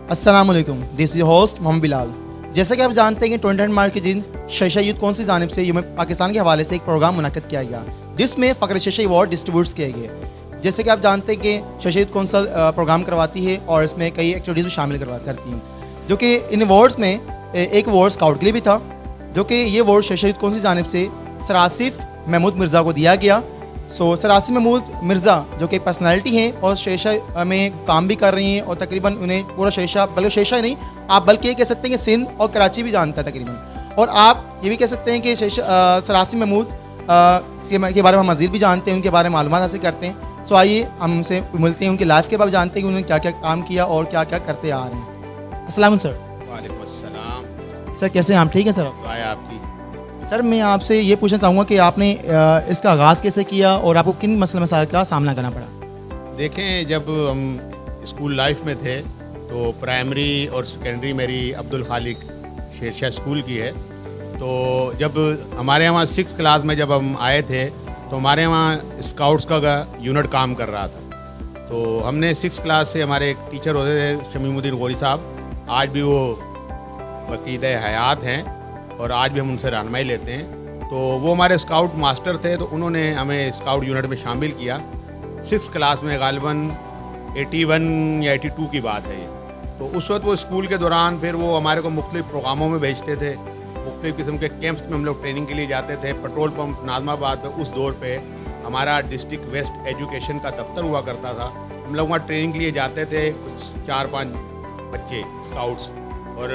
अस्सलाम वालेकुम, this is host Mohammad Bilal. जैसा कि आप जानते हैं कि 20 मार्च के दिन शशा यूथ कौन सी जानिब से यूम पाकिस्तान के हवाले से एक प्रोग्राम मुनक़्क़द किया गया, जिसमें फ़ख्र शशा अवार्ड डिस्ट्रीब्यूट किए गए। जैसे कि आप जानते हैं कि शशा यूथ कौंसल प्रोग्राम करवाती है और इसमें कई एक्टिविटीज़ में शामिल करती हैं, जो कि इन अवार्ड्स में एक अवार्ड स्काउट के लिए भी था, जो कि ये अवार्ड शशा यूथ कौंसल जानिब से सर आसिफ महमूद मिर्ज़ा को दिया गया। सर आसिफ महमूद मिर्ज़ा जो कि पर्सनैलिटी हैं और शेशा में काम भी कर रही हैं और तकरीबन उन्हें पूरा शेशा, बल्कि शेशा ही नहीं, आप बल्कि ये कह सकते हैं कि सिंध और कराची भी जानता है तकरीबन। और आप ये भी कह सकते हैं कि सर आसिफ महमूद के बारे में हम मज़ीद भी जानते हैं, उनके बारे में मालूमात हासिल करते हैं। सो आइए हम उनसे मिलते हैं, उनकी लाइफ के बारे में जानते हैं कि उन्होंने क्या क्या काम किया और क्या क्या करते आ रहे हैं। अस्सलाम सर। वालेकुम अस्सलाम। सर कैसे हैं आप? ठीक है सर। दुआ है आपकी। सर मैं आपसे ये पूछना चाहूँगा कि आपने इसका आगाज़ कैसे किया और आपको किन मसले मसाइल का सामना करना पड़ा? देखें, जब हम स्कूल लाइफ में थे तो प्राइमरी और सेकेंडरी मेरी अब्दुल खालिक शेरशाह स्कूल की है। तो जब हमारे यहाँ 6 क्लास में जब हम आए थे तो हमारे यहाँ स्काउट्स का यूनिट काम कर रहा था। तो हमने 6 क्लास से हमारे एक टीचर होते थे शमीमुद्दीन गौरी साहब, आज भी वो वकीद हयात हैं और आज भी हम उनसे रहनुमाई लेते हैं। तो वो हमारे स्काउट मास्टर थे, तो उन्होंने हमें स्काउट यूनिट में शामिल किया 6 क्लास में, गालिबन 81 या 82 की बात है ये। तो उस वक्त वो स्कूल के दौरान फिर वो हमारे को मुख्तलिफ प्रोग्रामों में भेजते थे, मुख्तलिफ किस्म के कैंप्स में हम लोग ट्रेनिंग के लिए जाते थे। पेट्रोल पंप नाज़माबाद पे उस दौर पे हमारा डिस्ट्रिक्ट वेस्ट एजुकेशन का दफ्तर हुआ करता था। हम लोग वहाँ ट्रेनिंग के लिए जाते थे, कुछ 4-5 बच्चे स्काउट्स, और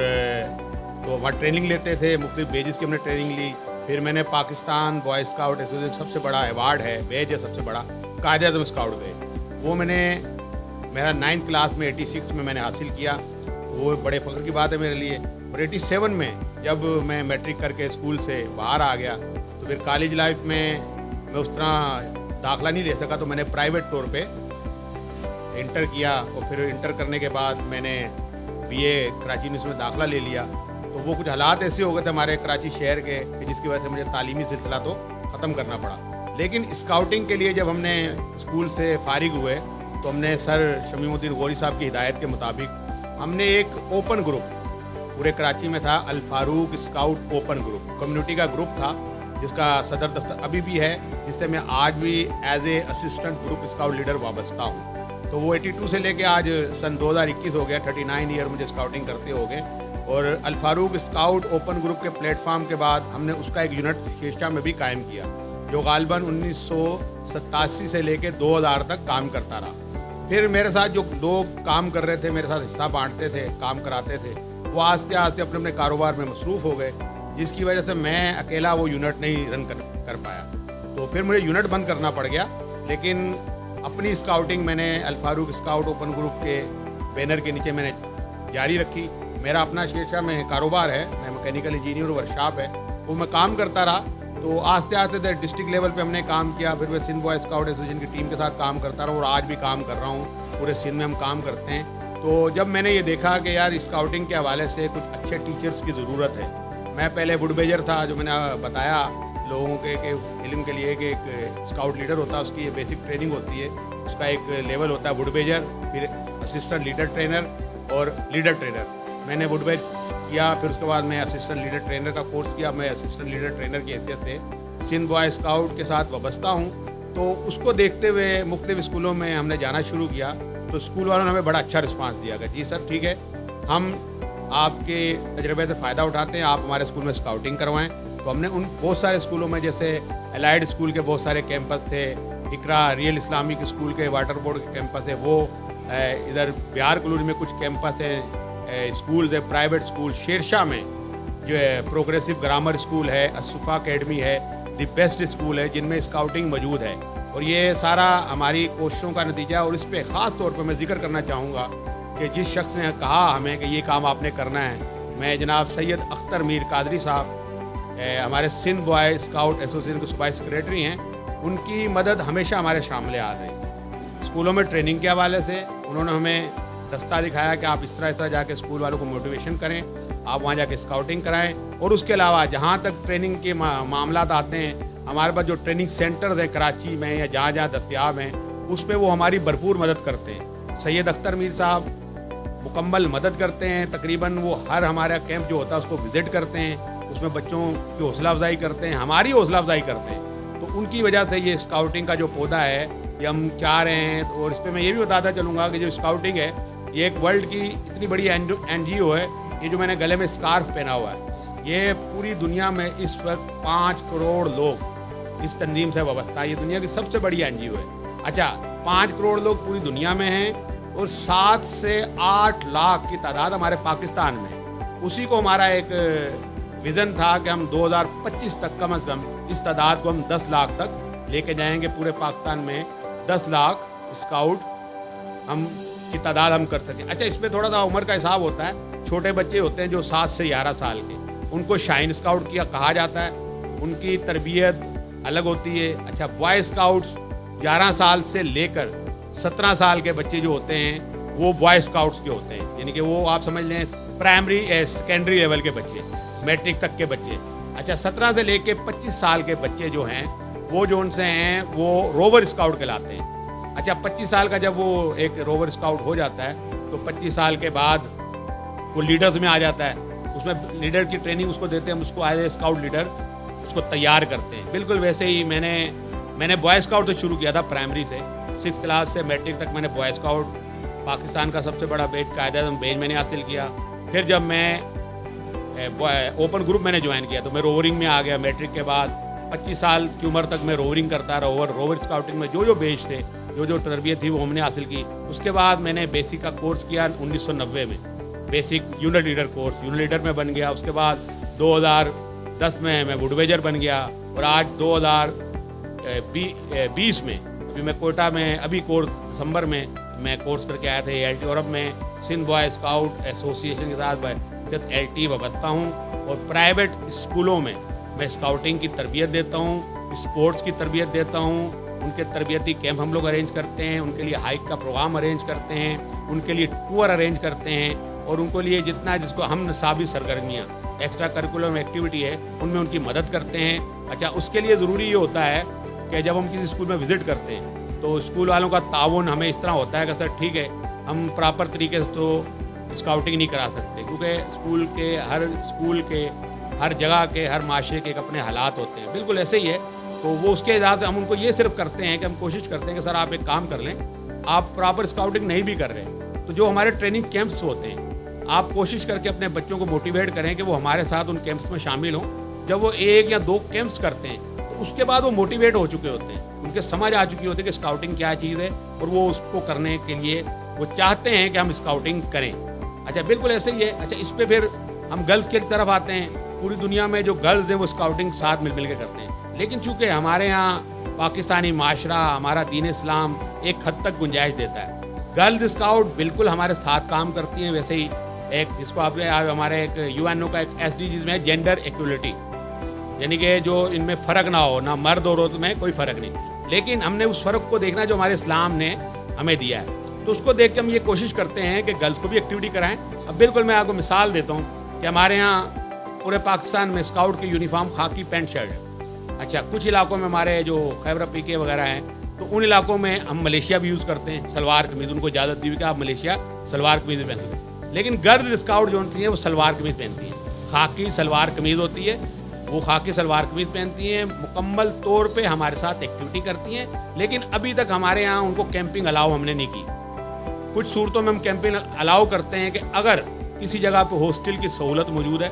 तो वहाँ ट्रेनिंग लेते थे। मुख्तलिफ बेजेस की हमने ट्रेनिंग ली। फिर मैंने पाकिस्तान बॉय स्काउट एसोसिएशन सबसे बड़ा अवार्ड है, बेज है सबसे बड़ा, कायद-ए-आज़म स्काउट बेज, वो मैंने मेरा 9th क्लास में 86 में मैंने हासिल किया। वो बड़े फ़ख्र की बात है मेरे लिए। और 87 में जब मैं मैट्रिक करके स्कूल से बाहर आ गया तो फिर कॉलेज लाइफ में मैं उस तरह दाखिला नहीं ले सका, तो मैंने प्राइवेट तौर पे इंटर किया। और फिर इंटर करने के बाद मैंने BA कराची यूनिवर्सिटी में दाखिला ले लिया। तो वो कुछ हालात ऐसे हो गए थे हमारे कराची शहर के कि जिसकी वजह से मुझे तालीमी सिलसिला तो ख़त्म करना पड़ा। लेकिन स्काउटिंग के लिए जब हमने स्कूल से फारिग हुए तो हमने सर शमीमुद्दीन गौरी साहब की हिदायत के मुताबिक हमने एक ओपन ग्रुप पूरे कराची में था, Al Farooq scout open group, community का ग्रुप था जिसका सदर दफ्तर अभी भी है, जिससे मैं आज भी as a assistant group scout leader वाबस्ता हूँ। तो वो 82 से लेके आज सन 2021 हो गया, 39 ईयर मुझे स्काउटिंग करते हो गए। और Al Farooq scout open group के प्लेटफॉर्म के बाद हमने उसका एक यूनिट शेरशाह में भी कायम किया, जो गालिबन 1987 से लेके 2000 तक काम करता रहा। फिर मेरे साथ जो लोग काम कर रहे थे, मेरे साथ हिस्सा बांटते थे, काम कराते थे, वो आस्ते आस्ते अपने अपने कारोबार में मसरूफ़ हो गए, जिसकी वजह से मैं अकेला वो यूनिट नहीं रन कर पाया। तो फिर मुझे यूनिट बंद करना पड़ गया। लेकिन अपनी स्काउटिंग मैंने अल फारूक स्काउट ओपन ग्रुप के बैनर के नीचे मैंने जारी रखी। मेरा अपना शेरशाह में कारोबार है, मैं मैकेनिकल इंजीनियर वर्कशॉप है, वो मैं काम करता रहा। तो आस्ते आस्ते डिस्ट्रिक्ट लेवल पे हमने काम किया। फिर मैं सिंध बॉय स्काउट एसोसिएशन की टीम के साथ काम करता रहा और आज भी काम कर रहा हूँ, पूरे सिंध में हम काम करते हैं। तो जब मैंने ये देखा कि यार स्काउटिंग के हवाले से कुछ अच्छे टीचर्स की ज़रूरत है। मैं पहले वुडबेजर था, जो मैंने बताया लोगों के इल्म के लिए कि एक स्काउट लीडर होता है, उसकी ये बेसिक ट्रेनिंग होती है, उसका एक लेवल होता है वुडबेजर, फिर असिस्टेंट लीडर ट्रेनर और लीडर ट्रेनर। मैंने वुडबेज किया, फिर उसके बाद मैं असिस्टेंट लीडर ट्रेनर का कोर्स किया। मैं असिस्टेंट लीडर ट्रेनर की हैसियत से सिंध बॉय स्काउट के साथ वाबस्ता हूँ। तो उसको देखते हुए मुख्तलिफ स्कूलों में हमने जाना शुरू किया। तो स्कूल वालों ने हमें बड़ा अच्छा रिस्पांस दिया कि जी सर ठीक है, हम आपके तजर्बे से फ़ायदा उठाते हैं, आप हमारे स्कूल में स्काउटिंग करवाएं। तो हमने उन बहुत सारे स्कूलों में, जैसे एलाइड स्कूल के बहुत सारे कैंपस थे, इकरा रियल इस्लामिक स्कूल के वाटर बोर्ड के कैंपस है, वो इधर बिहार कॉलोनी में कुछ कैंपस है, स्कूल्स है, प्राइवेट स्कूल शेरशाह में जो है प्रोग्रेसिव ग्रामर स्कूल है, असुफा अकेडमी है, द बेस्ट स्कूल है, जिनमें स्काउटिंग मौजूद है। और ये सारा हमारी कोशिशों का नतीजा। और इस पर ख़ास तौर पर मैं जिक्र करना चाहूँगा कि जिस शख्स ने कहा हमें कि ये काम आपने करना है, मैं जनाब सैयद अख्तर मीर कादरी साहब, हमारे सिंध बॉय स्काउट एसोसिएशन के सूबाई सेक्रेटरी हैं, उनकी मदद हमेशा हमारे शामिल आ रही। स्कूलों में ट्रेनिंग के हवाले से उन्होंने हमें रास्ता दिखाया कि आप इस तरह जाके स्कूल वालों को मोटिवेशन करें, आप वहाँ जाके स्काउटिंग कराएं। और उसके अलावा जहाँ तक ट्रेनिंग के मामला आते हैं, हमारे पास जो ट्रेनिंग सेंटर्स हैं कराची में या जहाँ जहाँ दस्तियाब हैं, उस पर वो हमारी भरपूर मदद करते हैं। सैयद अख्तर मीर साहब मुकम्मल मदद करते हैं। तकरीबन वो हर हमारा कैंप जो होता है उसको विज़िट करते हैं, उसमें बच्चों की हौसला अफजाई करते हैं, हमारी हौसला अफजाई करते हैं। तो उनकी वजह से ये स्काउटिंग का जो पौधा है ये हम चाह रहे हैं। और इस पर मैं ये भी बताता चलूँगा कि जो स्काउटिंग है ये एक वर्ल्ड की इतनी बड़ी NGO है। ये जो मैंने गले में स्कार्फ पहना हुआ है, ये पूरी दुनिया में इस वक्त 5 करोड़ लोग इस तंजीम से वाबस्ता है। ये दुनिया की सबसे बड़ी NGO है। अच्छा, 5 करोड़ लोग पूरी दुनिया में हैं और 7 से 8 लाख की तादाद हमारे पाकिस्तान में। उसी को हमारा एक विज़न था कि हम 2025 तक कम अज़ कम इस तादाद को हम 10 लाख तक लेके जाएंगे। पूरे पाकिस्तान में 10 लाख स्काउट हम की तादाद हम कर सकें। अच्छा, इसमें थोड़ा सा उम्र का हिसाब होता है। छोटे बच्चे होते हैं जो 7 से 11 साल के, उनको शाइन स्काउट किया कहा जाता है। उनकी तरबियत अलग होती है। अच्छा, बॉय स्काउट्स 11 साल से लेकर 17 साल के बच्चे जो होते हैं वो बॉय स्काउट्स के होते हैं, यानी कि वो आप समझ लें प्राइमरी सेकेंडरी लेवल के बच्चे, मैट्रिक तक के बच्चे। अच्छा, 17 से लेकर 25 साल के बच्चे जो हैं वो जो उनसे हैं वो रोवर स्काउट कहलाते हैं। अच्छा, 25 साल का जब वो एक रोवर स्काउट हो जाता है तो 25 साल के बाद वो लीडर्स में आ जाता है। उसमें लीडर की ट्रेनिंग उसको देते हैं, हम उसको एज ए स्काउट लीडर उसको तैयार करते हैं। बिल्कुल वैसे ही मैंने बॉय स्काउट से शुरू किया था, प्राइमरी से 6th क्लास से मैट्रिक तक मैंने बॉय स्काउट, पाकिस्तान का सबसे बड़ा बैच, कायदा बैच मैंने हासिल किया। फिर जब मैं ओपन ग्रुप मैंने ज्वाइन किया तो मैं रोवरिंग में आ गया। मैट्रिक के बाद 25 साल की उम्र तक मैं रोवरिंग करता रहा। रोवर स्काउटिंग में जो बेच थे, जो तरबियत थी वो हमने हासिल की। उसके बाद मैंने बेसिक का कोर्स किया 1990 में, basic unit leader course, unit leader में बन गया। उसके बाद 2010 में मैं वुडवेजर बन गया और आज 2020 में अभी मैं कोयटा में अभी कोर्स दिसंबर में मैं कोर्स करके आया था ALT। और अब मैं सिंध बॉय स्काउट एसोसिएशन के साथ LT वाबस्ता हूँ और प्राइवेट स्कूलों में मैं स्काउटिंग की तरबियत देता हूँ, स्पोर्ट्स की तरबियत देता हूँ। उनके तरबियती कैंप हम लोग अरेंज करते हैं, उनके लिए हाइक का प्रोग्राम अरेंज करते हैं, उनके लिए टूर अरेंज करते हैं और उनको लिए जितना जिसको हम निसाबी सरगर्मियाँ एक्स्ट्रा करिकुलम एक्टिविटी है उनमें उनकी मदद करते हैं। अच्छा, उसके लिए ज़रूरी ये होता है कि जब हम किसी स्कूल में विज़िट करते हैं तो स्कूल वालों का ताउन हमें इस तरह होता है कि सर ठीक है, हम प्रॉपर तरीके से तो स्काउटिंग नहीं करा सकते, क्योंकि स्कूल के हर जगह के हर माशरे के एक अपने हालात होते हैं। बिल्कुल ऐसे ही है। तो वो उसके हिसाब से हम उनको ये सिर्फ करते हैं कि हम कोशिश करते हैं कि सर आप एक काम कर लें, आप प्रॉपर स्काउटिंग नहीं भी कर रहे तो जो हमारे ट्रेनिंग कैंप्स होते हैं आप कोशिश करके अपने बच्चों को मोटिवेट करें कि वो हमारे साथ उन कैंप्स में शामिल हों। जब वो 1 या 2 कैंप्स करते हैं तो उसके बाद वो मोटिवेट हो चुके होते हैं, उनके समझ आ चुकी होती है कि स्काउटिंग क्या चीज़ है और वो उसको करने के लिए वो चाहते हैं कि हम स्काउटिंग करें। अच्छा, बिल्कुल ऐसे ही है। अच्छा, इस पर फिर हम गर्ल्स की तरफ आते हैं। पूरी दुनिया में जो गर्ल्स हैं वो स्काउटिंग साथ मिल के करते हैं, लेकिन चूँकि हमारे यहाँ पाकिस्तानी माशरा, हमारा दीन इस्लाम एक हद तक गुंजाइश देता है। गर्ल्स स्काउट बिल्कुल हमारे साथ काम करती हैं। वैसे ही एक जिसको आपने हमारे एक UNO का एक SDGs में जेंडर इक्वलिटी, यानी कि जो इनमें फ़र्क ना हो, ना मर्द और औरत में कोई फ़र्क नहीं, लेकिन हमने उस फ़र्क को देखना जो हमारे इस्लाम ने हमें दिया है। तो उसको देख के हम ये कोशिश करते हैं कि गर्ल्स को भी एक्टिविटी कराएं। अब बिल्कुल मैं आपको मिसाल देता हूँ कि हमारे यहाँ पूरे पाकिस्तान में स्काउट की यूनिफॉर्म खाकी पैंट शर्ट है। अच्छा, कुछ इलाकों में हमारे जो खैबर पीके वगैरह हैं तो उन इलाकों में हम मलेशिया भी यूज़ करते हैं, सलवार कमीज़। उनको इजाज़त दी हुई कि आप मलेशिया सलवार कमीज़ पहन सकते हैं, लेकिन गर्ल्स स्काउट जो होती हैं वो सलवार कमीज़ पहनती हैं। खाकी सलवार कमीज़ होती है, वो खाकी सलवार कमीज़ पहनती हैं, मुकम्मल तौर पे हमारे साथ एक्टिविटी करती हैं। लेकिन अभी तक हमारे यहाँ उनको कैंपिंग अलाउ हमने नहीं की। कुछ सूरतों में हम कैंपिंग अलाउ करते हैं कि अगर किसी जगह पे हॉस्टल की सहूलत मौजूद है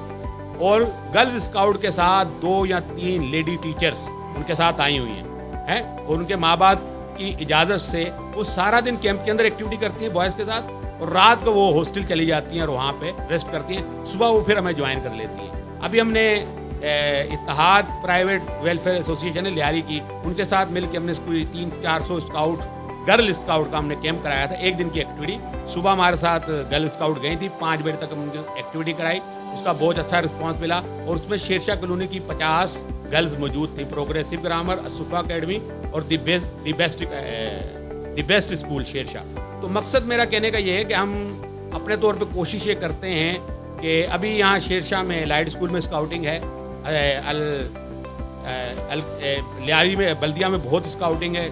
और गर्ल्स स्काउट के साथ 2 या 3 लेडी टीचर्स उनके साथ आई हुई हैं और उनके माँ बाप की इजाज़त से वो सारा दिन कैंप के अंदर एक्टिविटी करती हैं बॉयज़ के साथ, और रात को वो हॉस्टल चली जाती हैं और वहाँ पे रेस्ट करती हैं। सुबह वो फिर हमें ज्वाइन कर लेती हैं। अभी हमने इत्तेहाद प्राइवेट वेलफेयर एसोसिएशन है लियारी की, उनके साथ मिलकर हमने कोई 300-400 स्काउट गर्ल स्काउट का हमने कैंप कराया था। एक दिन की एक्टिविटी, सुबह हमारे साथ गर्ल स्काउट गई थी, 5 बजे तक हमने एक्टिविटी कराई। उसका बहुत अच्छा रिस्पांस मिला और उसमें शेरशाह कॉलोनी की 50 गर्ल्स मौजूद थी। प्रोग्रेसिव ग्रामर, असुफा अकेडमी और द बेस्ट स्कूल शेरशाह। तो मकसद मेरा कहने का ये है कि हम अपने तौर पे कोशिश ये करते हैं कि अभी यहाँ शेरशाह में लाइट स्कूल में स्काउटिंग है, लियारी में बल्दिया में बहुत स्काउटिंग है।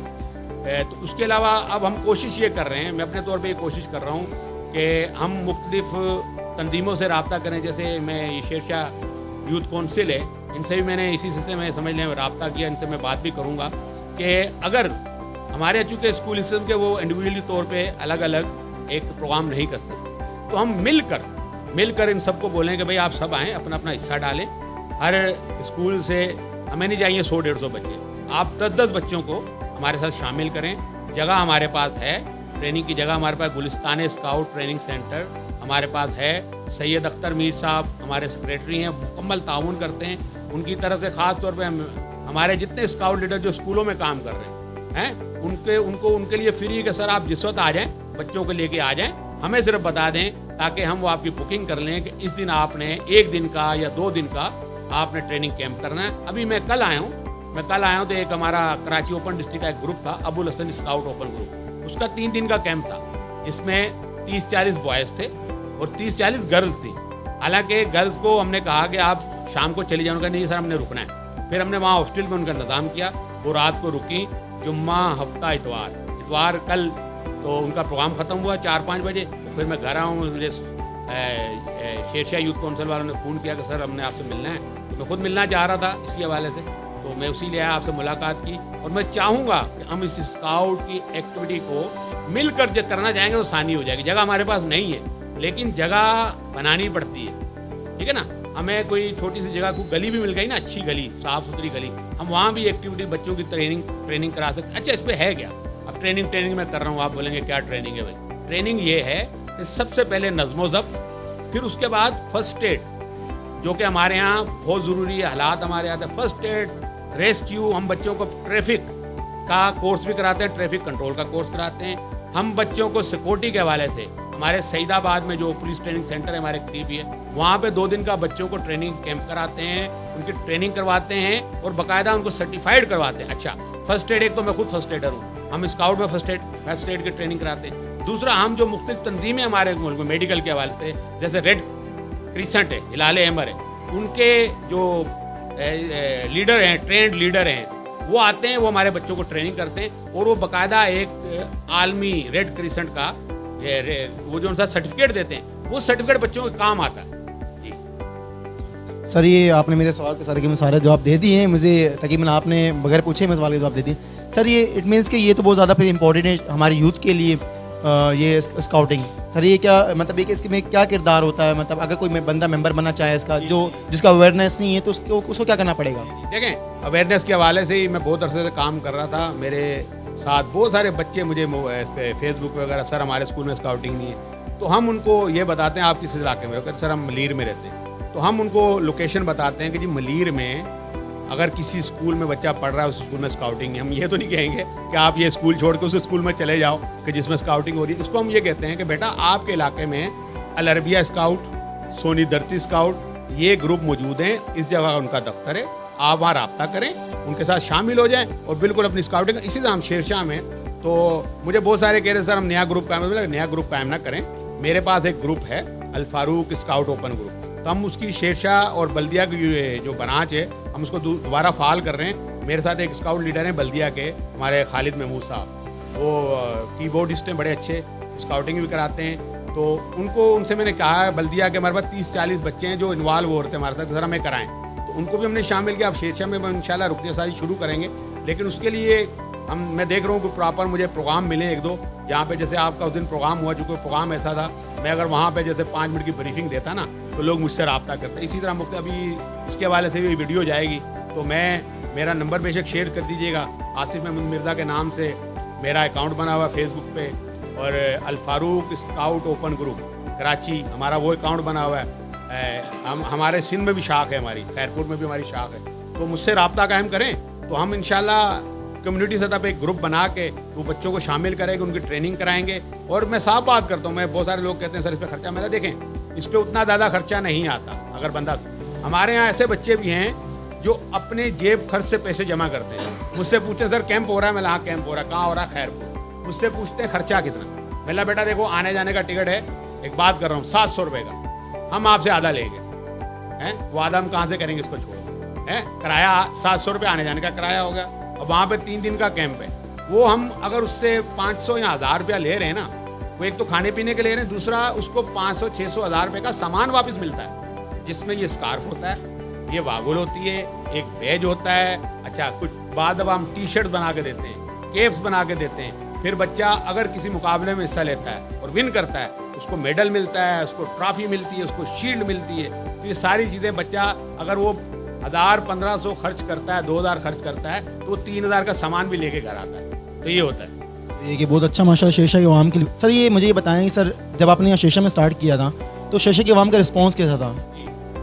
तो उसके अलावा अब हम कोशिश ये कर रहे हैं, मैं अपने तौर पे ये कोशिश कर रहा हूँ कि हम मुख्तलिफ तंजीमों से रब्ता करें। जैसे मैं ये शेरशाह यूथ कौंसिल है, इनसे भी मैंने इसी सिलसिले में समझ लें रब्ता किया, इनसे मैं बात भी करूँगा कि अगर हमारे चूँकि स्कूल सिस्टम के वो इंडिविजुअली तौर पे अलग अलग एक प्रोग्राम नहीं कर सकते, तो हम मिलकर इन सबको बोलें कि भाई आप सब आएँ, अपना अपना हिस्सा डालें। हर स्कूल से हमें नहीं चाहिए 100-150 बच्चे, आप 10-10 बच्चों को हमारे साथ शामिल करें। जगह हमारे पास है, ट्रेनिंग की जगह हमारे पास गुलिस्तान स्काउट ट्रेनिंग सेंटर हमारे पास है। सैयद अख्तर मीर साहब हमारे सेक्रेटरी हैं, मुकम्मल ताउन करते हैं। उनकी तरफ से ख़ास तौर पे हमारे जितने स्काउट लीडर जो स्कूलों में काम कर रहे हैं उनके लिए फ्री के सर आप जिस वक्त आ जाएं, बच्चों को लेके आ जाएं, हमें सिर्फ बता दें ताकि हम वो आपकी बुकिंग कर लें कि इस दिन आपने 1 दिन का या 2 दिन का आपने ट्रेनिंग कैंप करना है। अभी मैं कल आया हूँ तो एक हमारा कराची ओपन डिस्ट्रिक्ट का एक ग्रुप था, Abul Hasan scout open group, उसका 3 दिन का कैंप था, जिसमें 30-40 बॉयज़ थे और 30-40 गर्ल्स थी। हालांकि गर्ल्स को हमने कहा कि आप शाम को चली जाओ, नहीं सर हमने रुकना है। फिर हमने वहाँ हॉस्टल में उनका इंतज़ाम किया, वो रात को रुकी। जुम्मा, हफ्ता, इतवार कल तो उनका प्रोग्राम ख़त्म हुआ 4-5 बजे। तो फिर मैं घर आऊँ, मुझे शेरशाह यूथ काउंसिल वालों ने फ़ोन किया कि सर हमने आपसे मिलना है। तो मैं खुद मिलना चाह रहा था इसी हवाले से, तो मैं उसी लिए आया, आपसे मुलाकात की। और मैं चाहूँगा कि हम इस स्काउट की एक्टिविटी को मिलकर जो करना चाहेंगे तो आसानी हो जाएगी। जगह हमारे पास नहीं है, लेकिन जगह बनानी पड़ती है, ठीक है ना। हमें कोई छोटी सी जगह को गली भी मिल गई ना, अच्छी गली, साफ़ सुथरी गली, हम वहाँ भी एक्टिविटी बच्चों की ट्रेनिंग करा सकते। अच्छा, इस पर है क्या? अब ट्रेनिंग मैं कर रहा हूँ, आप बोलेंगे क्या ट्रेनिंग है भाई? ट्रेनिंग ये है कि सबसे पहले नज़्म-ओ-ज़ब्त, फिर उसके बाद फर्स्ट एड, जो कि हमारे यहाँ बहुत ज़रूरी है, हालात हमारे यहाँ थे। फर्स्ट एड, रेस्क्यू, हम बच्चों को ट्रैफिक का कोर्स भी कराते हैं, ट्रैफिक कंट्रोल का कोर्स कराते हैं। हम बच्चों को सिक्योरिटी के हवाले से हमारे सईदाबाद में जो पुलिस ट्रेनिंग सेंटर है हमारे करीब ही है, वहाँ पे 2 दिन का बच्चों को ट्रेनिंग कैंप कराते हैं, उनकी ट्रेनिंग करवाते हैं और बाकायदा उनको सर्टिफाइड करवाते हैं। अच्छा, फर्स्ट एड, एक तो मैं खुद फर्स्ट एडर हूँ, हम स्काउट में फर्स्ट एड की ट्रेनिंग कराते हैं। दूसरा, हम जो मुख्तलिफ तंजीमें हमारे मुल्क में मेडिकल के हवाले से, जैसे रेड क्रिसेंट है, हिलाल अहमर है, उनके जो लीडर हैं, ट्रेंड लीडर हैं, वो आते हैं, वो हमारे बच्चों को ट्रेनिंग करते हैं और वो बाकायदा एक आलमी रेड क्रिसेंट का वो जो उनका सर्टिफिकेट देते हैं, वो सर्टिफिकेट बच्चों के काम आता है। जी सर, ये आपने मेरे सवाल के सारे सारे जवाब दे दिए हैं मुझे, तकरीबन आपने बगैर पूछे मैं सवाल के जवाब दे दिए। सर, ये इट मीन्स कि ये तो बहुत ज़्यादा फिर इंपॉर्टेंट है हमारे यूथ के लिए, ये स्काउटिंग। सर, ये क्या मतलब ये कि इसमें क्या किरदार होता है? मतलब अगर कोई बंदा मेंबर बनना चाहे इसका, जो जिसका अवेयरनेस नहीं है, तो उसको क्या करना पड़ेगा? देखें, अवेयरनेस के हवाले से ही मैं बहुत अरसे से काम कर रहा था। मेरे साथ बहुत सारे बच्चे मुझे इस पे फेसबुक पे वगैरह, सर हमारे स्कूल में स्काउटिंग नहीं है, तो हम उनको ये बताते हैं आप किस इलाके में हो? सर हम मलीर में रहते हैं। तो हम उनको लोकेशन बताते हैं कि जी मलीर में अगर किसी स्कूल में बच्चा पढ़ रहा है, उस स्कूल में स्काउटिंग नहीं, हम ये तो नहीं कहेंगे कि आप ये स्कूल छोड़ के उस स्कूल में चले जाओ कि जिसमें स्काउटिंग हो रही है। उसको हम ये कहते हैं कि बेटा आपके इलाके में अल अरबिया स्काउट, सोनी दर्ती स्काउट, ये ग्रुप मौजूद हैं, इस जगह उनका दफ्तर है, आप वहाँ रब्ता करें, उनके साथ शामिल हो जाएं और बिल्कुल अपनी स्काउटिंग। इसी तरह हम शेरशाह में, तो मुझे बहुत सारे कह रहे सर हम नया ग्रुप कायम ना करें। मेरे पास एक ग्रुप है, अल फारूक स्काउट ओपन ग्रुप, तो हम उसकी शेरशाह और बल्दिया की जो ब्रांच है, हम उसको दोबारा फाल कर रहे हैं। मेरे साथ एक स्काउट लीडर हैं बल्दिया के, हमारे खालिद महमूद साहब, वो कीबोर्डिस्ट हैं, बड़े अच्छे स्काउटिंग भी कराते हैं। तो उनसे मैंने कहा है, बल्दिया के हमारे पास 30-40 बच्चे हैं जो इन्वॉल्व हो रहे थे हमारे साथ, सर हमें कराएं, तो उनको भी हमने शामिल किया। अब शेरशाह में इंशाल्लाह रुकने साजी शुरू करेंगे, लेकिन उसके लिए मैं देख रहा हूँ कि प्रॉपर मुझे प्रोग्राम मिले 1-2, जहाँ पे जैसे आपका उस दिन प्रोग्राम हुआ, चूँकि प्रोग्राम ऐसा था, मैं अगर वहाँ पे जैसे 5 मिनट की ब्रीफिंग देता ना, तो लोग मुझसे रब्ता करते। इसी तरह मुझे अभी इसके हवाले से भी वीडियो जाएगी, तो मेरा नंबर बेशक शेयर कर दीजिएगा। आसिफ महमूद मिर्ज़ा के नाम से मेरा अकाउंट बना हुआ फेसबुक पे, और Al Farooq scout open group Karachi हमारा वो अकाउंट बना हुआ है। हमारे सिंध में भी शाख है, हमारी खैरपुर में भी हमारी शाख है, तो मुझसे रब्ता कायम करें, तो हम इंशाल्लाह कम्युनिटी सतह पे एक ग्रुप बना के वो बच्चों को शामिल करेंगे, उनकी ट्रेनिंग कराएंगे। और मैं साफ बात करता हूँ, मैं बहुत सारे लोग कहते हैं सर इस पर खर्चा, मैंने देखें इस पर उतना ज़्यादा खर्चा नहीं आता। अगर बंदा, हमारे यहाँ ऐसे बच्चे भी हैं जो अपने जेब खर्च से पैसे जमा करते हैं, मुझसे पूछते हैं सर कैंप हो रहा है, मैं हाँ कैंप हो रहा है, कहाँ हो रहा है? खैरपुर। मुझसे पूछते हैं खर्चा कितना? मेरा बेटा देखो आने जाने का टिकट है, एक बात कर रहा हूँ, 700 रुपये का, हम आपसे आधा लेंगे, हैं वो आधा हम कहाँ से करेंगे, इसको छोड़ो, हैं किराया 700 रुपये आने जाने का किराया हो गया। अब वहाँ पे 3 दिन का कैंप है, वो हम अगर उससे 500 या 1000 रुपया ले रहे हैं ना, वो एक तो खाने पीने के लिए रहे, दूसरा उसको 500-600 हज़ार रुपये का सामान वापस मिलता है, जिसमें ये स्कार्फ होता है, ये वागुल होती है, एक बैज होता है, अच्छा कुछ बाद अब हम टी शर्ट बना के देते हैं, केप्स बना के देते हैं। फिर बच्चा अगर किसी मुकाबले में हिस्सा लेता है और विन करता है, उसको मेडल मिलता है, उसको ट्रॉफी मिलती है, उसको शील्ड मिलती है। तो ये सारी चीज़ें बच्चा अगर वो 1000-1500 खर्च करता है, 2000 खर्च करता है, तो वो 3000 का सामान भी लेके घर आता है। तो ये होता है। ये बहुत अच्छा माशाल्लाह शेरशाह की आवाम के लिए। सर ये मुझे ये बताएं कि सर जब आपने यहाँ शेरशाह में स्टार्ट किया था तो शेरशाह की आवाम का रिस्पॉन्स कैसा था?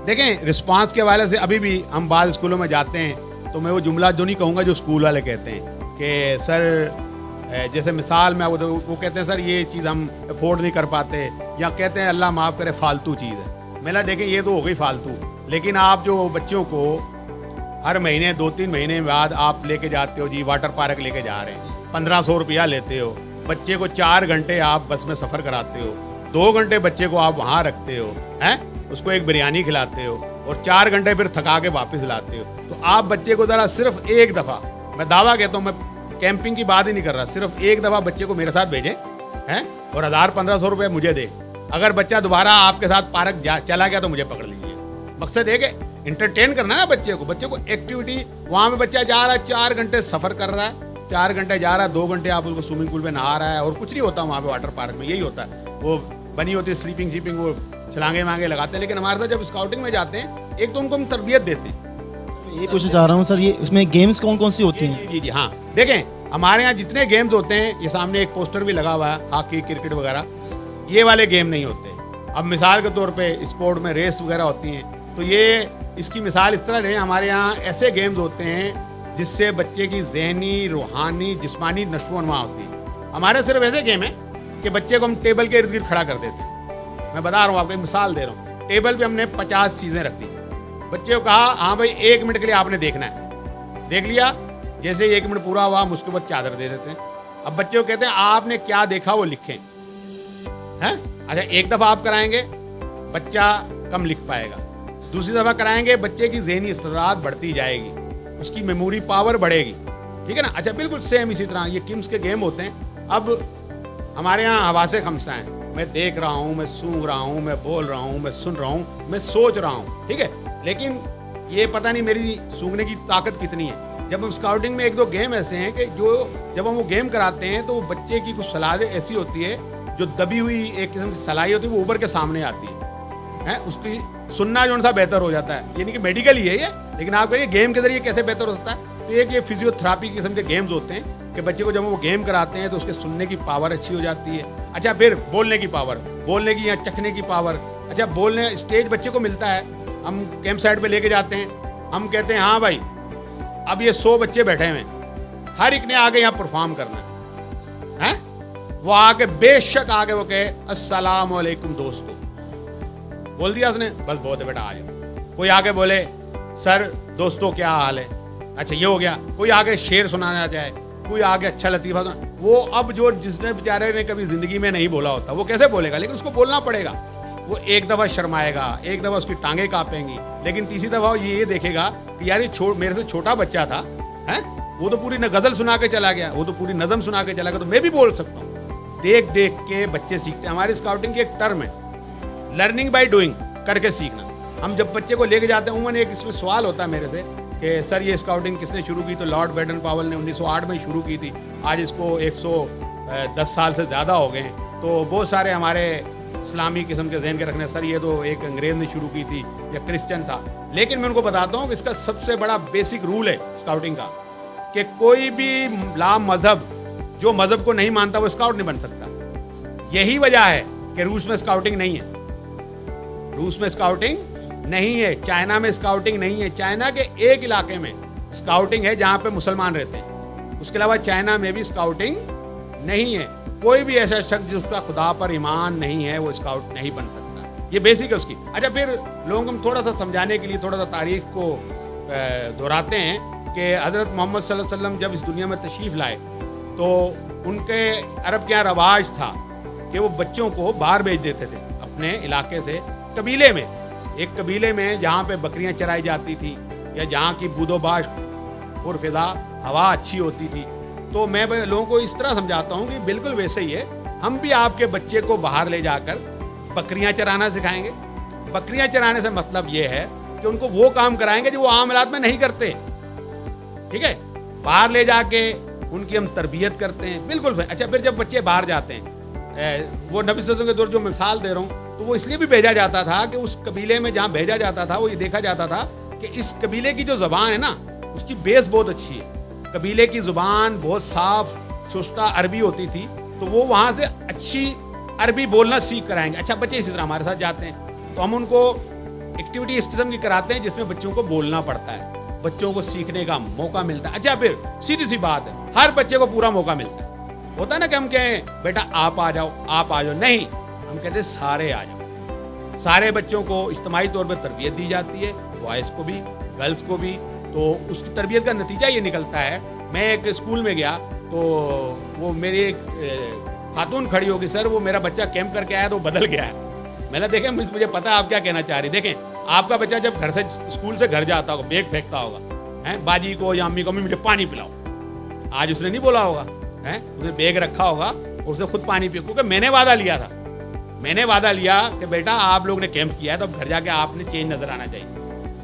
देखें, रिस्पांस के हवाले से अभी भी हम बाद स्कूलों में जाते हैं तो मैं वो जुमला जो नहीं कहूँगा जो स्कूल वाले कहते हैं कि सर जैसे मिसाल में वो कहते हैं सर ये चीज़ हम अफोर्ड नहीं कर पाते, या कहते हैं अल्लाह माफ़ करे फालतू चीज़ है। मैंने देखें ये तो हो गई फालतू, लेकिन आप जो बच्चों को हर महीने 2-3 महीने बाद आप लेके जाते हो जी वाटर पार्क लेके जा रहे हैं, 1500 रुपया लेते हो, बच्चे को 4 घंटे आप बस में सफ़र कराते हो, 2 घंटे बच्चे को आप वहाँ रखते हो, हैं उसको एक बिरयानी खिलाते हो और 4 घंटे फिर थका के वापस लाते हो। तो आप बच्चे को ज़रा सिर्फ एक दफ़ा, मैं दावा कहता हूँ, मैं कैंपिंग की बात ही नहीं कर रहा, सिर्फ एक दफ़ा बच्चे को मेरे साथ भेजें हैं और 1000-1500 रुपये मुझे दे। अगर बच्चा दोबारा आपके साथ पार्क चला गया तो मुझे पकड़ लीजिए। मकसद है कि इंटरटेन करना है ना बच्चे को एक्टिविटी। वहाँ में बच्चा जा रहा है, 4 घंटे सफ़र कर रहा है, 4 घंटे जा रहा है, 2 घंटे आप उसको स्विमिंग पूल में नहा रहा है और कुछ नहीं होता वहाँ पे वाटर पार्क में। यही होता है, वो बनी होती है स्लीपिंग, वो छलांगे मांगे लगाते हैं। लेकिन हमारे साथ जब स्काउटिंग में जाते हैं, एक तो उनको हम तरबियत देते हैं। ये पूछना चाह रहा हूँ सर, ये उसमें गेम्स कौन कौन सी होती हैं? जी हाँ, देखें हमारे यहाँ जितने गेम्स होते हैं, ये सामने एक पोस्टर भी लगा हुआ है, हॉकी क्रिकेट वगैरह, ये वाले गेम नहीं होते। अब मिसाल के तौर पे स्पोर्ट में रेस वगैरह होती हैं, तो ये इसकी मिसाल इस तरह लें, हमारे यहाँ ऐसे गेम्स होते हैं जिससे बच्चे की ज़हनी, रूहानी, जिस्मानी नशो-ओ-नमा होती है। हमारे सिर्फ ऐसे गेम है कि बच्चे को हम टेबल के इर्द गिर्द खड़ा कर देते हैं। मैं बता रहा हूँ आपको, मिसाल दे रहा हूँ, टेबल पे हमने 50 चीज़ें रख दी, बच्चे को कहा हाँ भाई 1 मिनट के लिए आपने देखना है, देख लिया, जैसे 1 मिनट पूरा हुआ हम उसके ऊपर चादर दे देते हैं। अब बच्चे को कहते हैं आपने क्या देखा वो लिखें, हैं? अच्छा, एक दफ़ा आप कराएंगे बच्चा कम लिख पाएगा, दूसरी दफ़ा कराएंगे बच्चे की ज़हनी इस्तेदाद बढ़ती जाएगी, उसकी मेमोरी पावर बढ़ेगी, ठीक है ना। अच्छा, बिल्कुल सेम इसी तरह ये किम्स के गेम होते हैं। अब हमारे यहाँ हवासे खमसा हैं, मैं देख रहा हूँ, मैं सूंघ रहा हूँ, मैं बोल रहा हूँ, मैं सुन रहा हूँ, मैं सोच रहा हूँ, ठीक है, लेकिन ये पता नहीं मेरी सूंघने की ताकत कितनी है। जब हम स्काउटिंग में 1-2 गेम ऐसे हैं कि जो जब हम वो गेम कराते हैं तो वो बच्चे की कुछ सलाह ऐसी होती है जो दबी हुई एक किस्म की सलाई होती है, वो उभर के सामने आती है, उसकी सुनना जो सा बेहतर हो जाता है। यानी कि मेडिकल ही है ये, लेकिन आप कहिए गेम के जरिए कैसे बेहतर हो सकता है। तो एक ये फिजियोथेरापी किस्म के गेम्स होते हैं कि बच्चे को जब वो गेम कराते हैं तो उसके सुनने की पावर अच्छी हो जाती है। अच्छा, फिर बोलने की पावर, बोलने की या चखने की पावर। अच्छा, बोलने स्टेज बच्चे को मिलता है, हम कैंप साइड पे लेके जाते हैं, हम कहते हैं हाँ भाई अब ये 100 बच्चे बैठे हुए हैं, हर एक ने आगे यहाँ परफॉर्म करना है, वो आके बेशक आगे वो कहे अस्सलाम वालेकुम दोस्तों, बोल दिया उसने, बस बहुत है बेटा आ जाओ। कोई आगे बोले सर दोस्तों क्या हाल है, अच्छा ये हो गया। कोई आगे शेर सुनाना चाहे, कोई आगे अच्छा लतीफ़ा सुना, वो अब जो जिसने बेचारे ने कभी ज़िंदगी में नहीं बोला होता वो कैसे बोलेगा, लेकिन उसको बोलना पड़ेगा। वो एक दफ़ा शर्माएगा, एक दफ़ा उसकी टांगें कांपेंगी, लेकिन तीसरी दफ़ा ये देखेगा कि यार ये मेरे से छोटा बच्चा था, हैं, वो तो पूरी गज़ल सुना के चला गया, वो तो पूरी नज़म सुना के चला गया, तो मैं भी बोल सकता हूँ। देख देख के बच्चे सीखते हैं। हमारी स्काउटिंग की एक टर्म है लर्निंग बाय डूइंग, करके सीखना। हम जब बच्चे को लेके जाते हैं, उमूमन एक इसमें सवाल होता है मेरे से कि सर ये स्काउटिंग किसने शुरू की, तो लॉर्ड बैडन पावेल ने 1908 में शुरू की थी, आज इसको 110 साल से ज़्यादा हो गए हैं। तो बहुत सारे हमारे इस्लामी किस्म के जहन के रखने, सर ये तो एक अंग्रेज़ ने शुरू की थी या क्रिश्चियन था। लेकिन मैं उनको बताता हूँ कि इसका सबसे बड़ा बेसिक रूल है स्काउटिंग का कि कोई भी ला मज़हब जो मज़हब को नहीं मानता वो स्काउट नहीं बन सकता। यही वजह है कि रूस में स्काउटिंग नहीं है, रूस में स्काउटिंग नहीं है, चाइना में स्काउटिंग नहीं है। चाइना के एक इलाके में स्काउटिंग है जहाँ पे मुसलमान रहते हैं, उसके अलावा चाइना में भी स्काउटिंग नहीं है। कोई भी ऐसा शख्स जिसका खुदा पर ईमान नहीं है वो स्काउट नहीं बन सकता। ये बेसिक है उसकी। अच्छा, फिर लोगों को हम थोड़ा सा समझाने के लिए थोड़ा सा तारीख को दोहराते हैं कि हज़रत मोहम्मद सल्लल्लाहु अलैहि वसल्लम जब इस दुनिया में तशरीफ़ लाए तो उनके अरब के यहाँ रवाज था कि वो बच्चों को बाहर भेज देते थे अपने इलाके से, कबीले में, एक कबीले में जहाँ पे बकरियाँ चराई जाती थी या जहाँ की बूदोबाश और फिजा हवा अच्छी होती थी। तो मैं लोगों को इस तरह समझाता हूँ कि बिल्कुल वैसे ही है। हम भी आपके बच्चे को बाहर ले जाकर बकरियां चराना सिखाएंगे। बकरियां चराने से मतलब ये है कि उनको वो काम कराएंगे जो वो आम हालात में नहीं करते। ठीक है, बाहर ले जाके उनकी हम तरबियत करते हैं, बिल्कुल। अच्छा, फिर जब बच्चे बाहर जाते हैं, वो नबी सल्लल्लाहु अलैहि वसल्लम के दौर जो मिसाल दे रहा हूँ, तो वो इसलिए भी भेजा जाता था कि उस कबीले में जहाँ भेजा जाता था वो ये देखा जाता था कि इस कबीले की जो ज़बान है ना, उसकी बेस बहुत अच्छी है। कबीले की ज़ुबान बहुत साफ शुस्ता अरबी होती थी, तो वो वहाँ से अच्छी अरबी बोलना सीख कर आएंगे। अच्छा, बच्चे इसी तरह हमारे साथ जाते हैं, तो हम उनको एक्टिविटी इस किस्म की कराते हैं जिसमें बच्चों को बोलना पड़ता है, बच्चों को सीखने का मौका मिलता है। अच्छा, फिर सीधी सी बात है, हर बच्चे को पूरा मौका मिलता है। होता है ना कि हम कहें बेटा आप आ जाओ, आप आ जाओ, नहीं, हम कहते हैं सारे आ जाओ। सारे बच्चों को इज्तिमाई तौर पर तरबियत दी जाती है, बॉयज़ को भी गर्ल्स को भी। तो उसकी तरबियत का नतीजा ये निकलता है, मैं एक स्कूल में गया तो वो मेरी एक खातून खड़ी होगी, सर वो मेरा बच्चा कैंप करके आया तो बदल गया है। मैंने देखें, मुझे पता है आप क्या कहना चाह रही। देखें, आपका बच्चा जब घर से स्कूल से घर जाता होगा, बैग फेंकता होगा, हैं, बाजी को या अम्मी को, अम्मी मुझे पानी पिलाओ, आज उसने नहीं बोला होगा, हैं, उसने बैग रखा होगा और उसने खुद पानी पिया, क्योंकि मैंने वादा लिया था। मैंने वादा लिया कि बेटा आप लोग ने कैंप किया है तो अब घर जाके आपने चेंज नजर आना चाहिए।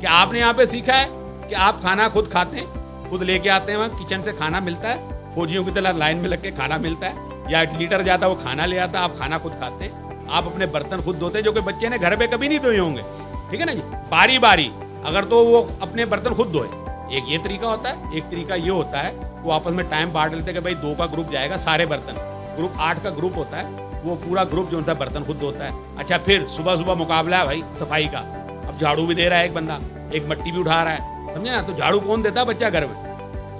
कि आपने यहाँ पे सीखा है कि आप खाना खुद खाते हैं, खुद लेके आते हैं, वहाँ किचन से खाना मिलता है, फौजियों की तरह लाइन में लग के खाना मिलता है, या लीटर जाता है वो खाना ले आता है, आप खाना खुद खाते हैं, आप अपने बर्तन खुद धोते हैं, जो कि बच्चे ने घर पे कभी नहीं धोए होंगे। ठीक है ना जी, बारी बारी अगर तो वो अपने बर्तन खुद धोए, एक ये तरीका होता है। एक तरीका ये होता है, वो आपस में टाइम बांट लेते हैं कि भाई 2 का ग्रुप जाएगा, सारे बर्तन, ग्रुप 8 का ग्रुप होता है, वो पूरा ग्रुप जो होता है बर्तन खुद धोता है। अच्छा, फिर सुबह सुबह मुकाबला है भाई सफाई का, अब झाड़ू भी दे रहा है एक बंदा, एक मट्टी भी उठा रहा है, समझे ना। तो झाड़ू कौन देता है? बच्चा घर में,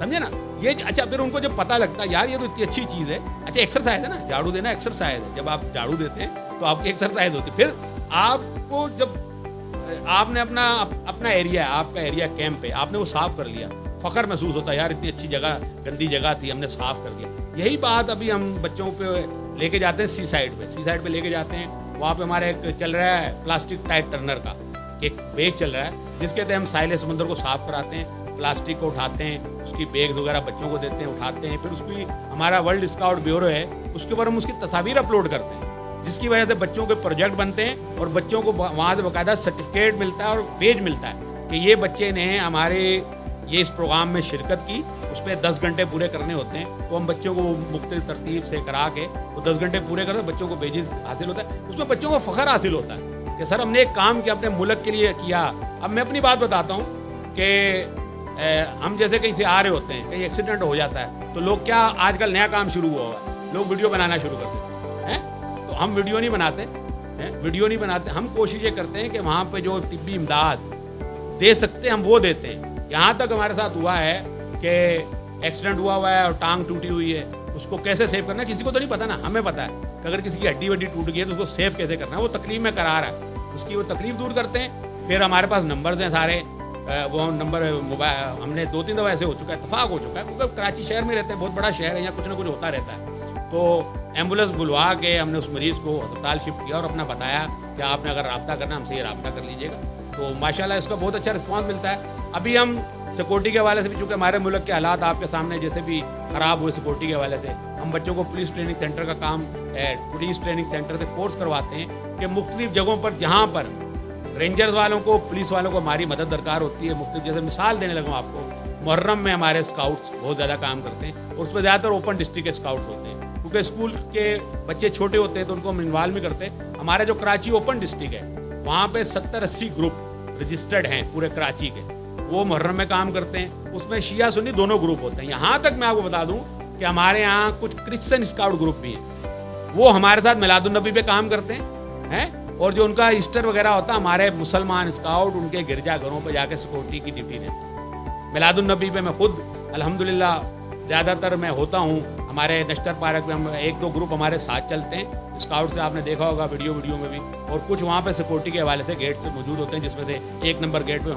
समझे ना ये। अच्छा, फिर उनको जब पता लगता है यार ये तो इतनी अच्छी चीज़ है। अच्छा, एक्सरसाइज है ना, झाड़ू देना एक्सरसाइज है। जब आप झाड़ू देते हैं तो आपकी एक्सरसाइज होती है। फिर आपको जब आपने अपना एरिया है, आपका एरिया कैंप है, आपने वो साफ कर लिया, फ़ख्र महसूस होता है यार इतनी अच्छी जगह, गंदी जगह थी, हमने साफ कर लिया। यही बात अभी हम बच्चों पे लेके जाते हैं सी साइड पे लेके जाते हैं। वहाँ पे हमारे एक चल रहा है प्लास्टिक टाइट टर्नर का एक बैग चल रहा है, जिसके तहत हम साहिल समुद्र को साफ कराते हैं, प्लास्टिक को उठाते हैं, उसकी बैग्स वगैरह बच्चों को देते हैं, उठाते हैं। फिर उसकी हमारा वर्ल्ड स्काउट ब्यूरो है, उसके ऊपर हम उसकी तस्वीर अपलोड करते हैं, जिसकी वजह से बच्चों के प्रोजेक्ट बनते हैं और बच्चों को वहाँ से बाकायदा सर्टिफिकेट मिलता है और पेज मिलता है कि ये बच्चे ने हमारे ये इस प्रोग्राम में शिरकत की, उस पर 10 घंटे पूरे करने होते हैं। तो हम बच्चों को मुख्तलिफ तरतीब से करा के वो 10 घंटे पूरे करते हैं, बच्चों को पेजेस हासिल होता है, उसमें बच्चों को फ़ख्र हासिल होता है कि सर हमने एक काम किया, अपने मुल्क के लिए किया। अब मैं अपनी बात बताता हूँ कि हम जैसे कहीं से आ रहे होते हैं, कहीं एक्सीडेंट हो जाता है, तो लोग क्या आजकल नया काम शुरू हुआ होगा, लोग वीडियो बनाना शुरू करते हैं। तो हम वीडियो नहीं बनाते, हम कोशिश ये करते हैं कि वहाँ पे जो तिब्बी इमदाद दे सकते हैं हम वो देते हैं। यहाँ तक हमारे साथ हुआ है कि एक्सीडेंट हुआ है और टांग टूटी हुई है, उसको कैसे सेव करना है किसी को तो नहीं पता ना, हमें पता है कि अगर किसी की हड्डी वड्डी टूट गई है तो उसको सेव कैसे करना है। वो तकलीफ में करा रहा है, उसकी वो तकलीफ दूर करते हैं। फिर हमारे पास नंबर्स हैं सारे, वो नंबर मोबाइल हमने 2-3 दफ़ा ऐसे हो चुका है, इतफाक़ हो चुका है, क्योंकि कराची शहर में रहते हैं, बहुत बड़ा शहर है, यहाँ कुछ ना कुछ होता रहता है। तो एम्बुलेंस बुलवा के हमने उस मरीज़ को अस्पताल शिफ्ट किया और अपना बताया कि आपने अगर रब्ता करना हमसे ये रब्ता कर लीजिएगा। तो माशाल्लाह इसका बहुत अच्छा रिस्पांस मिलता है। अभी हम सिक्योरिटी के हवाले से भी, चूँकि हमारे मुल्क के हालात आपके सामने जैसे भी ख़राब हुए सिक्योरिटी के हवाले से, हम बच्चों को पुलिस ट्रेनिंग सेंटर का काम पुलिस ट्रेनिंग सेंटर से कोर्स करवाते हैं कि मुख्तलिफ जगहों पर जहाँ पर रेंजर्स वालों को, पुलिस वालों को हमारी मदद दरकार होती है, मुख्तलिफ, जैसे मिसाल देने लगा आपको, मुहर्रम में हमारे स्काउट्स बहुत ज़्यादा काम करते हैं और उसमें ज़्यादातर ओपन डिस्ट्रिक्ट के स्काउट्स होते हैं, क्योंकि स्कूल के बच्चे छोटे होते हैं तो उनको हम इन्वॉल्व नहीं करते। हमारा जो कराची ओपन डिस्ट्रिक्ट है वहाँ पे 70-80 ग्रुप रजिस्टर्ड हैं पूरे कराची के, वो मुहर्रम में काम करते हैं। उसमें शिया सुन्नी दोनों ग्रुप होते हैं। यहाँ तक मैं आपको बता दूँ कि हमारे यहाँ कुछ क्रिश्चियन स्काउट ग्रुप भी हैं, वो हमारे साथ मिलादुन्नबी पे काम करते हैं। और जो उनका ईस्टर वगैरह होता है, हमारे मुसलमान स्काउट उनके गिरजाघरों पर जाके सिक्योरिटी की ड्यूटी देते हैं। मिलादुन्नबी पे मैं खुद अल्हम्दुलिल्लाह ज़्यादातर मैं होता हूँ। हमारे नश्तर पार्क में हम 1-2 ग्रुप हमारे साथ चलते हैं स्काउट से, आपने देखा होगा वीडियो में भी, और कुछ वहाँ पे सिक्योरिटी के हवाले से गेट से मौजूद होते हैं, जिसमें से 1 नंबर गेट पे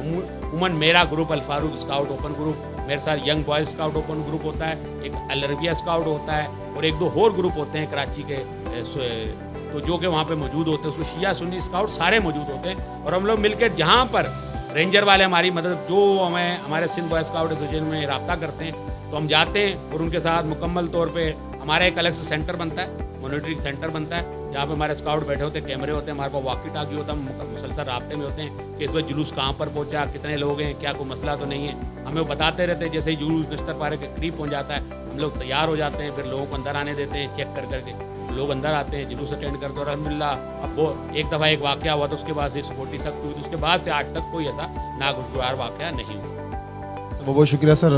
उमन मेरा ग्रुप अल फारूक स्काउट ओपन ग्रुप, मेरे साथ young boys scout open group होता है, एक अल अरबिया स्काउट होता है और 1-2 और ग्रुप होते हैं कराची के, तो जो कि वहाँ पे मौजूद होते हैं। उसमें शिया सुन्नी स्काउट सारे मौजूद होते हैं और हम लोग मिलकर जहाँ पर रेंजर वाले हमारी मदद, जो हमें हमारे सिंध बॉय स्काउट एसोसिएशन में रब्ता करते हैं, तो हम जाते हैं और उनके साथ मुकम्मल तौर पे हमारा एक अलग से सेंटर बनता है मॉनिटरिंग सेंटर बनता है जहाँ पे हमारे स्काउट बैठे होते हैं, कैमरे होते हैं, हमारे पास वॉकी टाकी होता है, हम मुसलसल राब्ते में होते हैं कि इस वक्त जुलूस कहाँ पर पहुँचा, कितने लोग हैं, क्या कोई मसला तो नहीं है। हमें वो बताते रहते हैं। जैसे ही जुलूस बिस्तर पारे के करीब पहुँच जाता है, हम लोग तैयार हो जाते हैं, फिर लोगों को अंदर आने देते हैं चेक कर करके। लोग अंदर आते हैं, जुलूस अटेंड करते हैं और अल्हम्दुलिल्लाह अब वो एक दफ़ा एक वाक़या हुआ तो उसके बाद से सिक्योरिटी सख्त हुई, तो उसके बाद से आज तक कोई ऐसा नागुज़ार वाक़या नहीं हुआ। बहुत बहुत शुक्रिया सर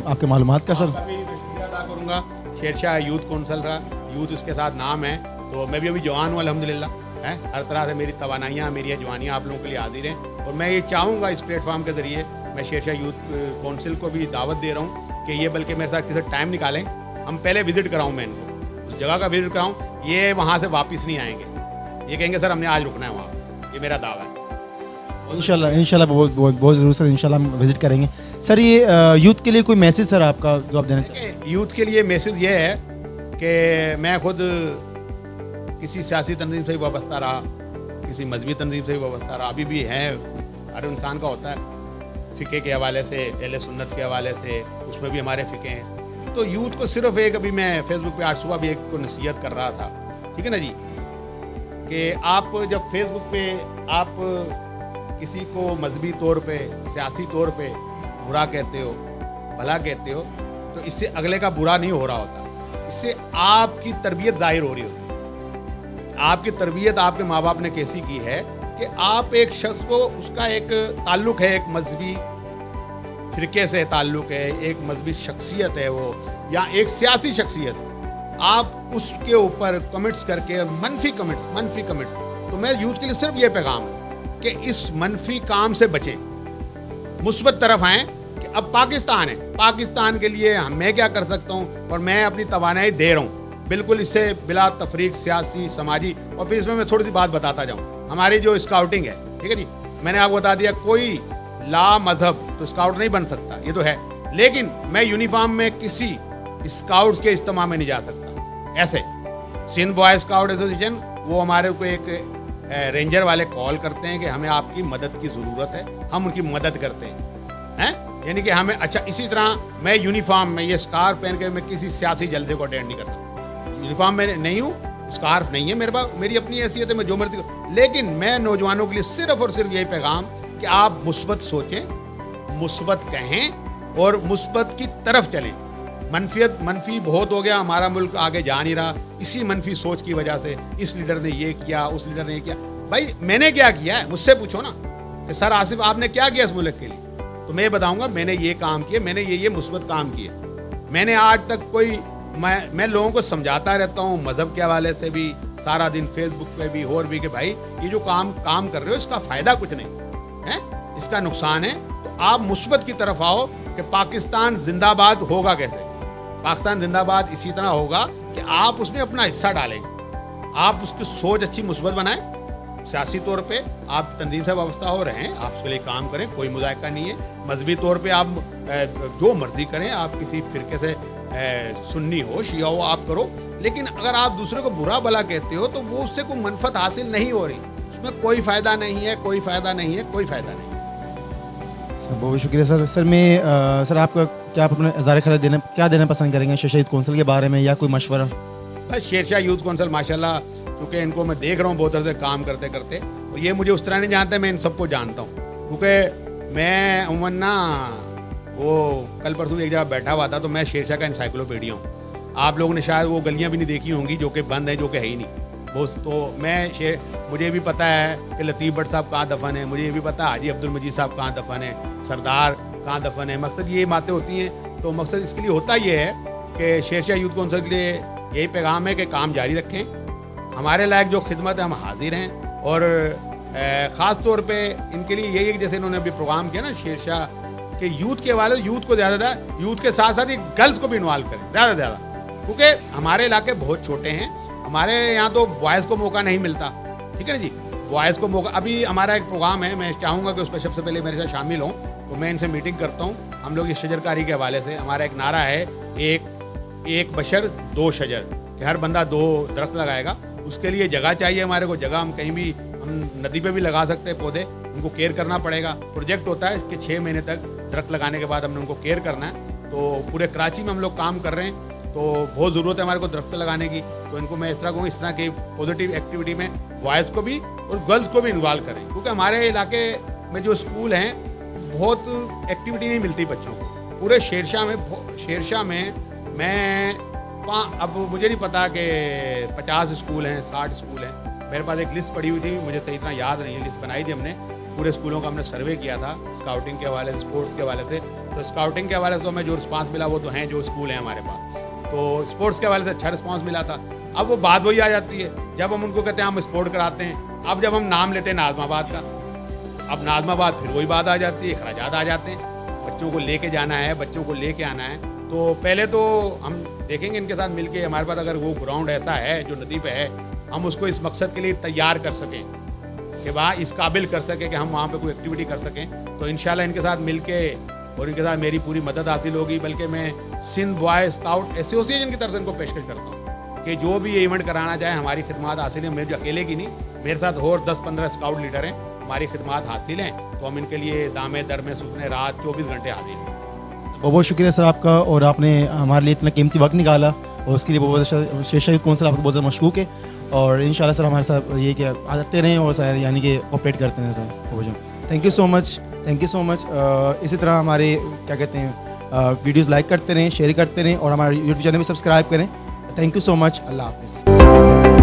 आपके मालूमात का सर। मैं भी शुक्रिया अदा करूँगा शेरशाह यूथ कौंसल का, यूथ इसके साथ नाम है, तो मैं भी अभी जवान हूँ अल्हम्दुलिल्लाह है। हर तरह से मेरी तवानाइयाँ, मेरी जवानियाँ आप लोगों के लिए हाजिर हैं और मैं ये चाहूँगा इस प्लेटफॉर्म के ज़रिए मैं शेरशाह यूथ कौंसिल को भी दावत दे रहा हूँ कि ये बल्कि मेरे साथ किसी टाइम निकालें, हम पहले विज़िट कराऊँ, मैं इनको उस जगह का विज़िट कराऊँ, ये वहाँ से वापस नहीं आएंगे, ये कहेंगे सर हमने आज रुकना है वहाँ, ये मेरा दावा है। इंशाल्लाह बहुत ज़रूर सर, इंशाल्लाह हम विज़िट करेंगे। सर ये यूथ के लिए कोई मैसेज सर आपका जो आप देना चाहें? यूथ के लिए मैसेज ये है कि मैं खुद किसी सियासी तंजीम से भी वाबस्ता रहा, किसी मजहबी तंजीम से भी वाबस्ता रहा, अभी भी है, हर इंसान का होता है, फ़िक़े के हवाले से, अहले सुन्नत के हवाले से, उसमें भी हमारे फ़िक़े हैं। तो यूथ को सिर्फ एक, अभी मैं फेसबुक पे आज सुबह भी एक को नसीहत कर रहा था, ठीक है ना जी, कि आप जब फेसबुक पे आप किसी को मजहबी तौर पे, सियासी तौर पे बुरा कहते हो, भला कहते हो, तो इससे अगले का बुरा नहीं हो रहा होता, इससे आपकी तरबियत जाहिर हो रही होती है। आपकी तरबियत आपके माँ बाप ने कैसी की है कि आप एक शख्स को, उसका एक ताल्लुक है, एक मजहबी फ़िरके से ताल्लुक है, एक मजहबी शख्सियत है वो, या एक सियासी शख्सियत है, आप उसके ऊपर कमेंट्स करके मनफी कमेंट्स, तो मैं यूथ के लिए सिर्फ ये पैगाम है कि इस मनफी काम से बचें, मुस्बत तरफ आएँ कि अब पाकिस्तान है, पाकिस्तान के लिए मैं क्या कर सकता हूँ और मैं अपनी तवानाई दे रहा हूँ, बिल्कुल इससे बिला तफरीक सियासी समाजी। और फिर इसमें मैं थोड़ी सी बात बताता जाऊँ, हमारी जो स्काउटिंग है, ठीक है जी, मैंने आपको बता दिया कोई ला मजहब तो स्काउट नहीं बन सकता, ये तो है, लेकिन मैं यूनिफॉर्म में किसी स्काउट्स के इज्तिमा में नहीं जा सकता। ऐसे सिंध बॉय स्काउट एसोसिएशन, वो हमारे को एक रेंजर वाले कॉल करते हैं कि हमें आपकी मदद की ज़रूरत है, हम उनकी मदद करते हैं, यानी कि हमें, अच्छा इसी तरह मैं यूनिफॉर्म में ये स्कार्फ पहन के मैं किसी सियासी जलसे को अटेंड नहीं कर सकता, यूनिफॉर्म में नहीं हूँ, स्कार्फ नहीं है मेरे पास, मेरी अपनी हैसियत है, मैं जो मर्जी करूँ, लेकिन मैं नौजवानों के लिए सिर्फ और सिर्फ यही पैगाम कि आप मुस्बत सोचें, मुस्बत कहें और मुस्बत की तरफ चलें। मनफी बहुत हो गया, हमारा मुल्क आगे जा नहीं रहा, इसी मनफी सोच की वजह से इस लीडर ने ये किया, उस लीडर ने ये किया। भाई मैंने क्या किया है, मुझसे पूछो ना कि सर आसिफ आपने क्या किया इस मुल्क के लिए, तो मैं बताऊंगा मैंने ये काम किए, मैंने ये मुस्बत काम किए। मैंने आज तक कोई, मैं लोगों को समझाता रहता हूँ मजहब के हवाले से भी, सारा दिन फेसबुक पे भी और भी, कि भाई ये जो काम कर रहे हो इसका फ़ायदा कुछ नहीं है, इसका नुकसान है, तो आप मुस्बत की तरफ आओ कि पाकिस्तान जिंदाबाद होगा कैसे। पाकिस्तान जिंदाबाद इसी तरह होगा कि आप उसमें अपना हिस्सा डालेंगे, आप उसकी सोच अच्छी मुस्बत बनाएं, सियासी तौर पे आप तंजीम से वाबस्ता हो रहे हैं, आप उसके लिए काम करें, कोई मुज़ायका नहीं है, मजहबी तौर पे आप जो मर्जी करें, आप किसी फ़िरके से सुन्नी हो, शिया हो, आप करो, लेकिन अगर आप दूसरे को बुरा भला कहते हो तो वो उससे कोई मनफत हासिल नहीं हो रही, उसमें कोई फ़ायदा नहीं है, कोई फ़ायदा नहीं है, कोई फ़ायदा नहीं है। सर बहुत शुक्रिया सर। सर मैं सर आपका क्या आप अपने इज़हार ख्याल क्या देना पसंद करेंगे शेरशाह यूथ कौंसिल के बारे में, या कोई मशवरा? बस शेरशाह यूथ कौंसिल माशाल्लाह, क्योंकि इनको मैं देख रहा हूँ बहुत तरह से काम करते करते, और ये मुझे उस तरह नहीं जानते, मैं इन सबको जानता हूँ, क्योंकि मैं उमन ना वो कल परसों एक जगह बैठा हुआ था, तो मैं शेरशाह का इंसाइक्लोपीडिया हूँ। आप लोगों ने शायद वो गलियाँ भी नहीं देखी होंगी जो कि बंद है, जो कि है ही नहीं बहुत। तो मुझे भी पता है कि लतीफ़ भट्ट साहब कहाँ दफन है, मुझे भी पता है हाजी अब्दुल मजीद साहब कहाँ दफन है, सरदार कहाँ दफन है। मकसद ये बातें होती हैं, तो मकसद इसके लिए होता ये है कि शेरशाह यूथ कौंसिल के लिए यही पैगाम है कि काम जारी रखें, हमारे लायक जो खिदमत है हम हाजिर हैं, और ख़ास तौर पे इनके लिए यही है कि जैसे इन्होंने अभी प्रोग्राम किया ना शेरशाह के यूथ के वाले, यूथ को ज़्यादा, यूथ के साथ साथ ही गर्ल्स को भी इन्वॉल्व करें ज़्यादा से ज़्यादा, क्योंकि हमारे इलाके बहुत छोटे हैं, हमारे यहाँ तो बॉयज़ को मौका नहीं मिलता, ठीक है ना जी, बॉयज़ को मौका। अभी हमारा एक प्रोग्राम है, मैं चाहूँगा कि उस पर सबसे पहले मेरे साथ शामिल हों, तो मैं इनसे मीटिंग करता हूँ। हम लोग इस शजरकारी के हवाले से हमारा एक नारा है, एक बशर दो शजर, कि हर बंदा 2 दरख्त लगाएगा। उसके लिए जगह चाहिए हमारे को, जगह हम कहीं भी, हम नदी पे भी लगा सकते हैं पौधे, उनको केयर करना पड़ेगा। प्रोजेक्ट होता है कि 6 महीने तक दरख्त लगाने के बाद हमने उनको केयर करना है। तो पूरे कराची में हम लोग काम कर रहे हैं। तो बहुत ज़रूरत है हमारे को दरख्त लगाने की। तो इनको मैं इस तरह कहूँ, इस तरह की पॉजिटिव एक्टिविटी में बॉयज़ को भी और गर्ल्स को भी इन्वॉल्व करें, क्योंकि हमारे इलाके में जो स्कूल हैं बहुत एक्टिविटी नहीं मिलती बच्चों को। पूरे शेरशाह में मैं अब मुझे नहीं पता कि 50 स्कूल हैं, 60 स्कूल हैं। मेरे पास एक लिस्ट पड़ी हुई थी, मुझे सही इतना याद नहीं है, लिस्ट बनाई थी हमने, पूरे स्कूलों का हमने सर्वे किया था स्काउटिंग के हवाले से, स्पोर्ट्स के हवाले से। तो स्काउटिंग के हवाले से तो हमें जो रिस्पांस मिला वो तो हैं जो स्कूल हैं हमारे पास, तो स्पोर्ट्स के हवाले से अच्छा रिस्पांस मिला था। अब वो बात वही आ जाती है, जब हम उनको कहते हैं हम स्पोर्ट कराते हैं, अब जब हम नाम लेते हैं नाज़माबाद का, अब नाज़माबाद फिर वही बात आ जाती है, खराजात आ जाते हैं। बच्चों को लेके जाना है, बच्चों को लेके आना है, तो पहले तो हम देखेंगे इनके साथ मिलके, हमारे पास अगर वो ग्राउंड ऐसा है जो नदी पे है, हम उसको इस मकसद के लिए तैयार कर सकें कि वहाँ इस काबिल कर सकें कि हम वहाँ पे कोई एक्टिविटी कर सकें, तो इंशाल्लाह इनके साथ मिलके और इनके साथ मेरी पूरी मदद हासिल होगी। बल्कि मैं सिंध बॉय स्काउट एसोसिएशन की तरफ से इनको पेशकश करता हूँ कि जो भी ये इवेंट कराना चाहे हमारी खिदमत हासिल है। मेरे अकेले की नहीं, मेरे साथ और 10-15 स्काउट लीडर हैं, हमारी खिदमत हासिल हैं, तो हम इनके लिए दामे दर में सुबह रात 24 घंटे हाजिर हैं। बहुत बहुत शुक्रिया सर आपका, और आपने हमारे लिए इतना कीमती वक्त निकाला, और उसके लिए बहुत शेरशाह यूथ काउंसिल आपको बहुत ज़्यादा मशकूक है। और इंशाल्लाह सर हमारे साथ ये कि आते रहें और सर यानी कि कोऑपरेट करते हैं sir. Thank you so much, thank you so much. इसी तरह हमारे क्या कहते हैं वीडियोज़ लाइक करते रहें, शेयर करते रहें, और हमारे यूट्यूब चैनल भी सब्सक्राइब करें। Thank you so much. अल्लाह हाफिज़।